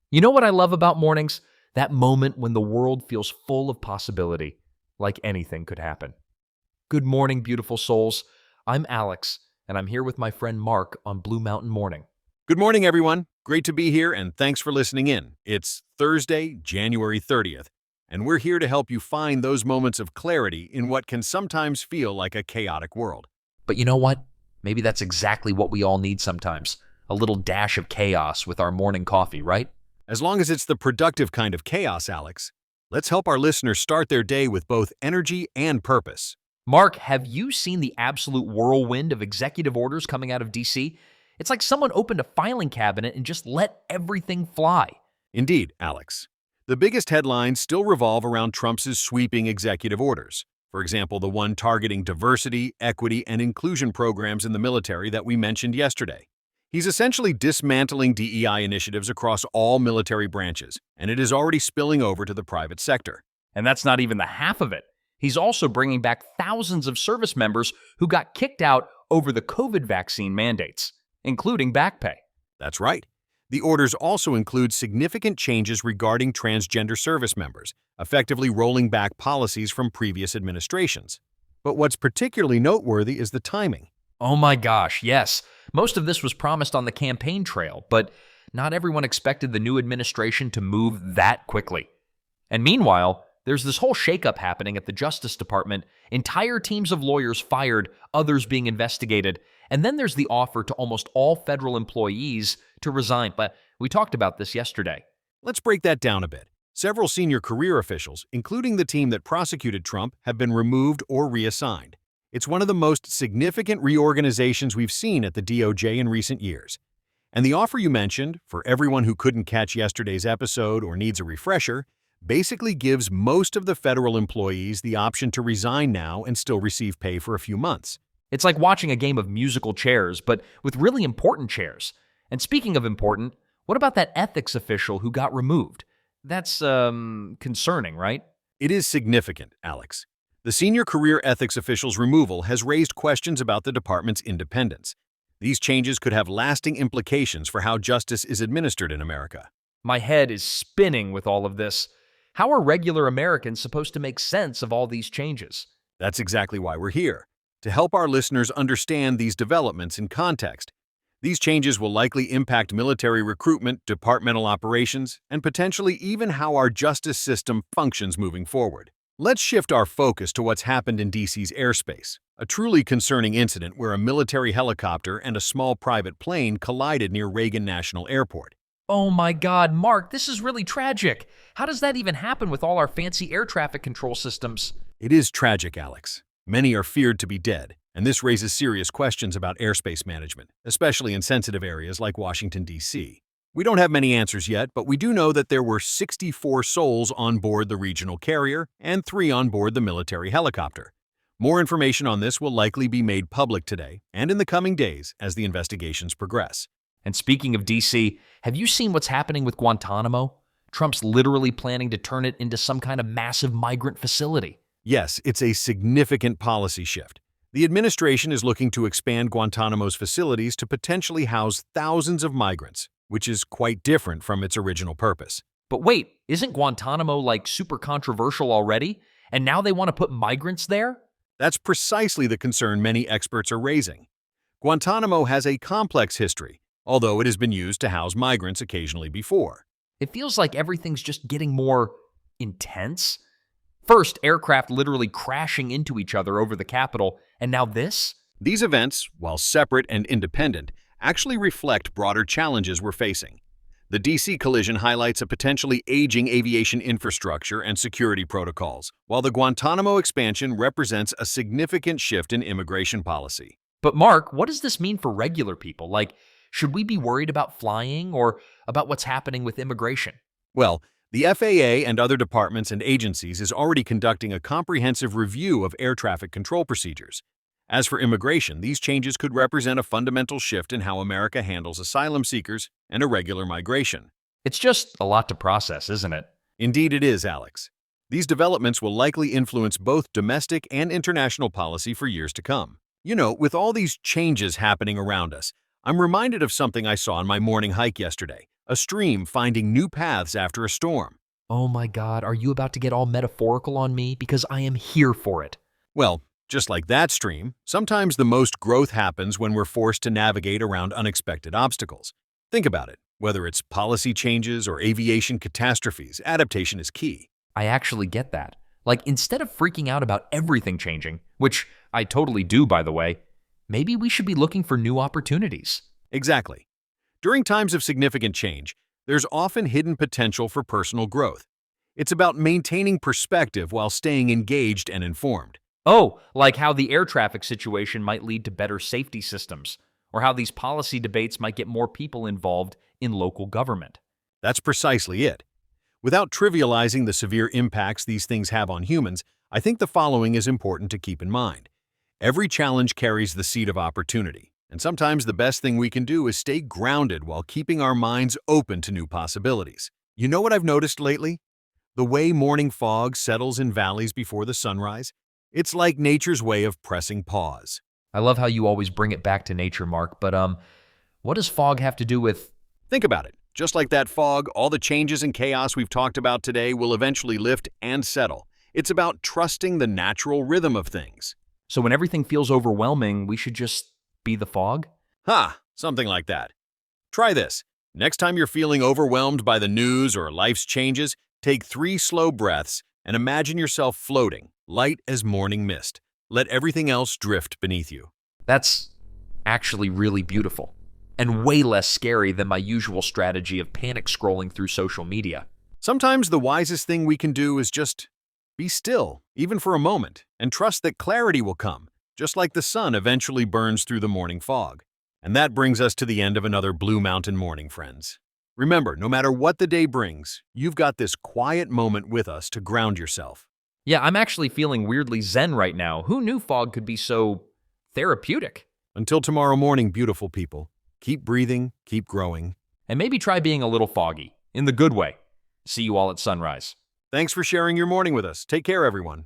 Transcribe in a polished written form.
You know what I love about mornings? That moment when the world feels full of possibility, like anything could happen. Good morning, beautiful souls. I'm Alex, and I'm here with my friend Marc on Blue Mountain Morning. Good morning, everyone. Great to be here, and thanks for listening in. It's Thursday, January 30th, and we're here to help you find those moments of clarity in what can sometimes feel like a chaotic world. But you know what? Maybe that's exactly what we all need sometimes. A little dash of chaos with our morning coffee, right? As long as it's the productive kind of chaos, Alex, let's help our listeners start their day with both energy and purpose. Marc, have you seen the absolute whirlwind of executive orders coming out of DC? It's like someone opened a filing cabinet and just let everything fly. Indeed, Alex. The biggest headlines still revolve around Trump's sweeping executive orders. For example, the one targeting diversity, equity, and inclusion programs in the military that we mentioned yesterday. He's essentially dismantling DEI initiatives across all military branches, and it is already spilling over to the private sector. And that's not even the half of it. He's also bringing back thousands of service members who got kicked out over the COVID vaccine mandates, including back pay. That's right. The orders also include significant changes regarding transgender service members, effectively rolling back policies from previous administrations. But what's particularly noteworthy is the timing. Oh my gosh, yes. Most of this was promised on the campaign trail, but not everyone expected the new administration to move that quickly. And meanwhile, there's this whole shakeup happening at the Justice Department, entire teams of lawyers fired, others being investigated, and then there's the offer to almost all federal employees to resign. But we talked about this yesterday. Let's break that down a bit. Several senior career officials, including the team that prosecuted Trump, have been removed or reassigned. It's one of the most significant reorganizations we've seen at the DOJ in recent years. And the offer you mentioned, for everyone who couldn't catch yesterday's episode or needs a refresher, basically gives most of the federal employees the option to resign now and still receive pay for a few months. It's like watching a game of musical chairs, but with really important chairs. And speaking of important, what about that ethics official who got removed? That's, concerning, right? It is significant, Alex. The senior career ethics official's removal has raised questions about the department's independence. These changes could have lasting implications for how justice is administered in America. My head is spinning with all of this. How are regular Americans supposed to make sense of all these changes? That's exactly why we're here, to help our listeners understand these developments in context. These changes will likely impact military recruitment, departmental operations, and potentially even how our justice system functions moving forward. Let's shift our focus to what's happened in DC's airspace, a truly concerning incident where a military helicopter and a small private plane collided near Reagan National Airport. Oh my God, Marc, this is really tragic. How does that even happen with all our fancy air traffic control systems? It is tragic, Alex. Many are feared to be dead, and this raises serious questions about airspace management, especially in sensitive areas like Washington, D.C. We don't have many answers yet, but we do know that there were 64 souls on board the regional carrier and 3 on board the military helicopter. More information on this will likely be made public today and in the coming days as the investigations progress. And speaking of DC, have you seen what's happening with Guantanamo? Trump's literally planning to turn it into some kind of massive migrant facility. Yes, it's a significant policy shift. The administration is looking to expand Guantanamo's facilities to potentially house thousands of migrants, which is quite different from its original purpose. But wait, isn't Guantanamo like super controversial already? And now they want to put migrants there? That's precisely the concern many experts are raising. Guantanamo has a complex history, although it has been used to house migrants occasionally before. It feels like everything's just getting more intense. First, aircraft literally crashing into each other over the Capitol, and now this? These events, while separate and independent, actually reflect broader challenges we're facing. The DC collision highlights a potentially aging aviation infrastructure and security protocols, while the Guantanamo expansion represents a significant shift in immigration policy. But Marc, what does this mean for regular people? Like, should we be worried about flying or about what's happening with immigration? Well, the FAA and other departments and agencies is already conducting a comprehensive review of air traffic control procedures. As for immigration, these changes could represent a fundamental shift in how America handles asylum seekers and irregular migration. It's just a lot to process, isn't it? Indeed it is, Alex. These developments will likely influence both domestic and international policy for years to come. You know, with all these changes happening around us, I'm reminded of something I saw on my morning hike yesterday, a stream finding new paths after a storm. Oh my God, are you about to get all metaphorical on me? Because I am here for it. Well, just like that stream, sometimes the most growth happens when we're forced to navigate around unexpected obstacles. Think about it. Whether it's policy changes or aviation catastrophes, adaptation is key. I actually get that. Like, instead of freaking out about everything changing, which I totally do, by the way, maybe we should be looking for new opportunities. Exactly. During times of significant change, there's often hidden potential for personal growth. It's about maintaining perspective while staying engaged and informed. Oh, like how the air traffic situation might lead to better safety systems, or how these policy debates might get more people involved in local government. That's precisely it. Without trivializing the severe impacts these things have on humans, I think the following is important to keep in mind. Every challenge carries the seed of opportunity, and sometimes the best thing we can do is stay grounded while keeping our minds open to new possibilities. You know what I've noticed lately? The way morning fog settles in valleys before the sunrise? It's like nature's way of pressing pause. I love how you always bring it back to nature, Mark, but what does fog have to do with... Think about it. Just like that fog, all the changes and chaos we've talked about today will eventually lift and settle. It's about trusting the natural rhythm of things. So when everything feels overwhelming, we should just be the fog? Something like that. Try this. Next time you're feeling overwhelmed by the news or life's changes, take 3 slow breaths and imagine yourself floating, light as morning mist. Let everything else drift beneath you. That's actually really beautiful, and way less scary than my usual strategy of panic scrolling through social media. Sometimes the wisest thing we can do is just be still, even for a moment, and trust that clarity will come, just like the sun eventually burns through the morning fog. And that brings us to the end of another Blue Mountain morning, friends. Remember, no matter what the day brings, you've got this quiet moment with us to ground yourself. Yeah, I'm actually feeling weirdly zen right now. Who knew fog could be so therapeutic? Until tomorrow morning, beautiful people, keep breathing, keep growing. And maybe try being a little foggy, in the good way. See you all at sunrise. Thanks for sharing your morning with us. Take care, everyone.